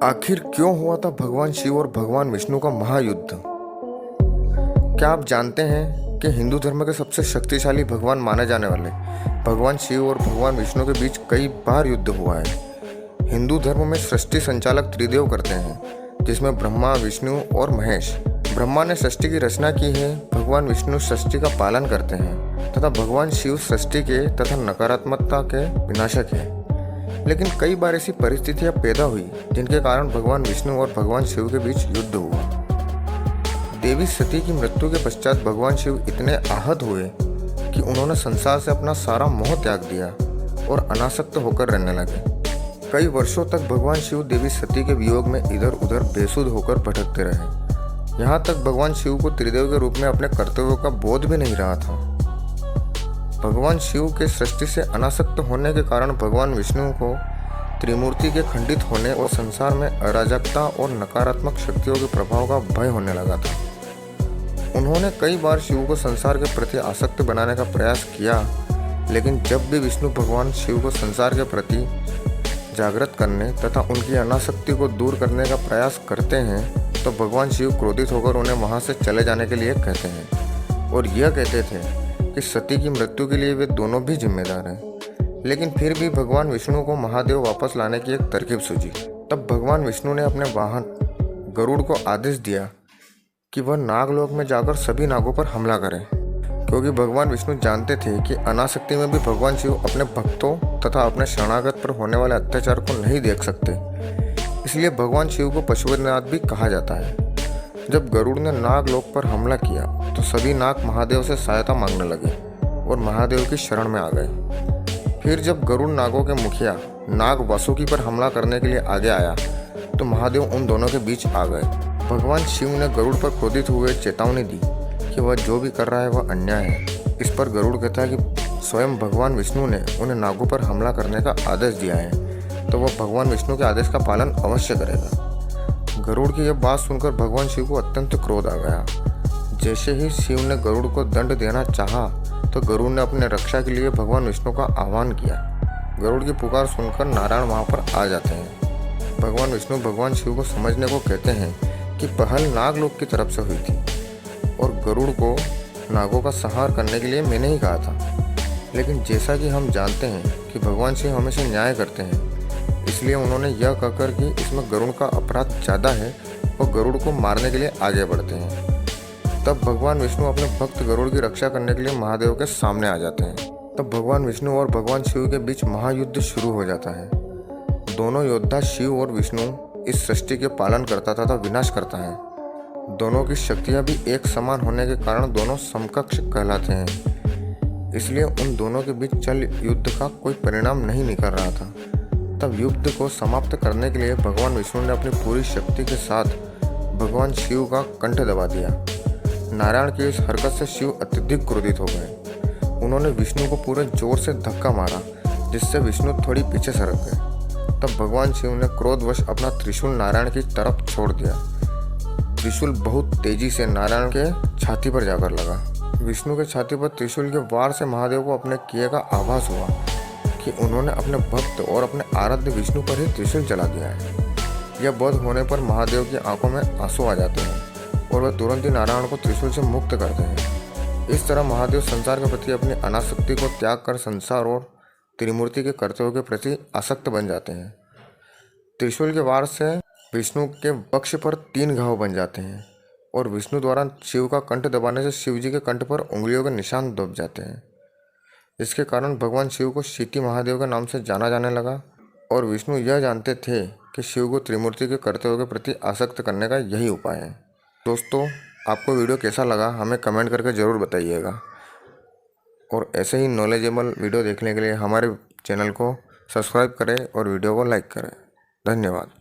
आखिर क्यों हुआ था भगवान शिव और भगवान विष्णु का महायुद्ध? क्या आप जानते हैं कि हिंदू धर्म के सबसे शक्तिशाली भगवान माने जाने वाले भगवान शिव और भगवान विष्णु के बीच कई बार युद्ध हुआ है। हिंदू धर्म में सृष्टि संचालक त्रिदेव करते हैं, जिसमें ब्रह्मा, विष्णु और महेश। ब्रह्मा ने सृष्टि की रचना की है, भगवान विष्णु सृष्टि का पालन करते हैं तथा भगवान शिव सृष्टि के तथा नकारात्मकता के विनाशक हैं। लेकिन कई बार ऐसी परिस्थितियां पैदा हुई जिनके कारण भगवान विष्णु और भगवान शिव के बीच युद्ध हुआ। देवी सती की मृत्यु के पश्चात भगवान शिव इतने आहत हुए कि उन्होंने संसार से अपना सारा मोह त्याग दिया और अनासक्त होकर रहने लगे। कई वर्षों तक भगवान शिव देवी सती के वियोग में इधर उधर बेसुध होकर भटकते रहे। यहाँ तक भगवान शिव को त्रिदेव के रूप में अपने कर्तव्यों का बोध भी नहीं रहा था। भगवान शिव के सृष्टि से अनासक्त होने के कारण भगवान विष्णु को त्रिमूर्ति के खंडित होने और संसार में अराजकता और नकारात्मक शक्तियों के प्रभाव का भय होने लगा था। उन्होंने कई बार शिव को संसार के प्रति आसक्त बनाने का प्रयास किया, लेकिन जब भी विष्णु भगवान शिव को संसार के प्रति जागृत करने तथा उनकी अनासक्ति को दूर करने का प्रयास करते हैं तो भगवान शिव क्रोधित होकर उन्हें वहां से चले जाने के लिए कहते हैं और यह कहते थे कि सती की मृत्यु के लिए वे दोनों भी जिम्मेदार हैं। लेकिन फिर भी भगवान विष्णु को महादेव वापस लाने की एक तरकीब सूझी। तब भगवान विष्णु ने अपने वाहन गरुड़ को आदेश दिया कि वह नागलोक में जाकर सभी नागों पर हमला करें, क्योंकि भगवान विष्णु जानते थे कि अनासक्ति में भी भगवान शिव अपने भक्तों तथा अपने शरणागत पर होने वाले अत्याचार को नहीं देख सकते। इसलिए भगवान शिव को पशुपतिनाथ भी कहा जाता है। जब गरुड़ ने नागलोक पर हमला किया तो सभी नाग महादेव से सहायता मांगने लगे और महादेव की शरण में आ गए। फिर जब गरुड़ नागों के मुखिया नाग वासुकी पर हमला करने के लिए आगे आया तो महादेव उन दोनों के बीच आ गए। भगवान शिव ने गरुड़ पर क्रोधित हुए चेतावनी दी कि वह जो भी कर रहा है वह अन्याय है। इस पर गरुड़ कहता है कि स्वयं भगवान विष्णु ने उन्हें नागों पर हमला करने का आदेश दिया है तो वह भगवान विष्णु के आदेश का पालन अवश्य करेगा। गरुड़ की यह बात सुनकर भगवान शिव को अत्यंत क्रोध आ गया। जैसे ही शिव ने गरुड़ को दंड देना चाहा तो गरुड़ ने अपने रक्षा के लिए भगवान विष्णु का आह्वान किया। गरुड़ की पुकार सुनकर नारायण वहां पर आ जाते हैं। भगवान विष्णु भगवान शिव को समझने को कहते हैं कि पहल नागलोक की तरफ से हुई थी और गरुड़ को नागों का संहार करने के लिए मैंने ही कहा था। लेकिन जैसा कि हम जानते हैं कि भगवान शिव हमेशा न्याय करते हैं, इसलिए उन्होंने यह कहकर कि इसमें गरुड़ का अपराध ज़्यादा है और गरुड़ को मारने के लिए आगे बढ़ते हैं। तब भगवान विष्णु अपने भक्त गरुड़ की रक्षा करने के लिए महादेव के सामने आ जाते हैं। तब भगवान विष्णु और भगवान शिव के बीच महायुद्ध शुरू हो जाता है। दोनों योद्धा शिव और विष्णु इस सृष्टि के पालन करता तथा विनाश करता है। दोनों की शक्तियां भी एक समान होने के कारण दोनों समकक्ष कहलाते हैं। इसलिए उन दोनों के बीच चल युद्ध का कोई परिणाम नहीं निकल रहा था। तब युद्ध को समाप्त करने के लिए भगवान विष्णु ने अपनी पूरी शक्ति के साथ भगवान शिव का कंठ दबा दिया। नारायण की इस हरकत से शिव अत्यधिक क्रोधित हो गए। उन्होंने विष्णु को पूरे जोर से धक्का मारा, जिससे विष्णु थोड़ी पीछे सरक गए। तब भगवान शिव ने क्रोधवश अपना त्रिशूल नारायण की तरफ छोड़ दिया। त्रिशूल बहुत तेजी से नारायण के छाती पर जाकर लगा। विष्णु के छाती पर त्रिशूल के वार से महादेव को अपने किए का आभास हुआ कि उन्होंने अपने भक्त और अपने आराध्य विष्णु पर ही त्रिशूल चला दिया है। यह बोध होने पर महादेव की आंखों में आंसू आ जाते हैं और वह तुरंत ही नारायण को त्रिशूल से मुक्त करते हैं। इस तरह महादेव संसार के प्रति अपनी अनासक्ति को त्याग कर संसार और त्रिमूर्ति के कर्तव्यों के प्रति आसक्त बन जाते हैं। त्रिशूल के वार से विष्णु के वक्ष पर 3 घाव बन जाते हैं और विष्णु द्वारा शिव का कंठ दबाने से शिव जी के कंठ पर उंगलियों के निशान दब जाते हैं। इसके कारण भगवान शिव को शिति महादेव के नाम से जाना जाने लगा और विष्णु यह जानते थे कि शिव को त्रिमूर्ति के कर्तव्यों के प्रति आसक्त करने का यही उपाय है। दोस्तों, आपको वीडियो कैसा लगा हमें कमेंट करके ज़रूर बताइएगा और ऐसे ही नॉलेजेबल वीडियो देखने के लिए हमारे चैनल को सब्सक्राइब करें और वीडियो को लाइक करें। धन्यवाद।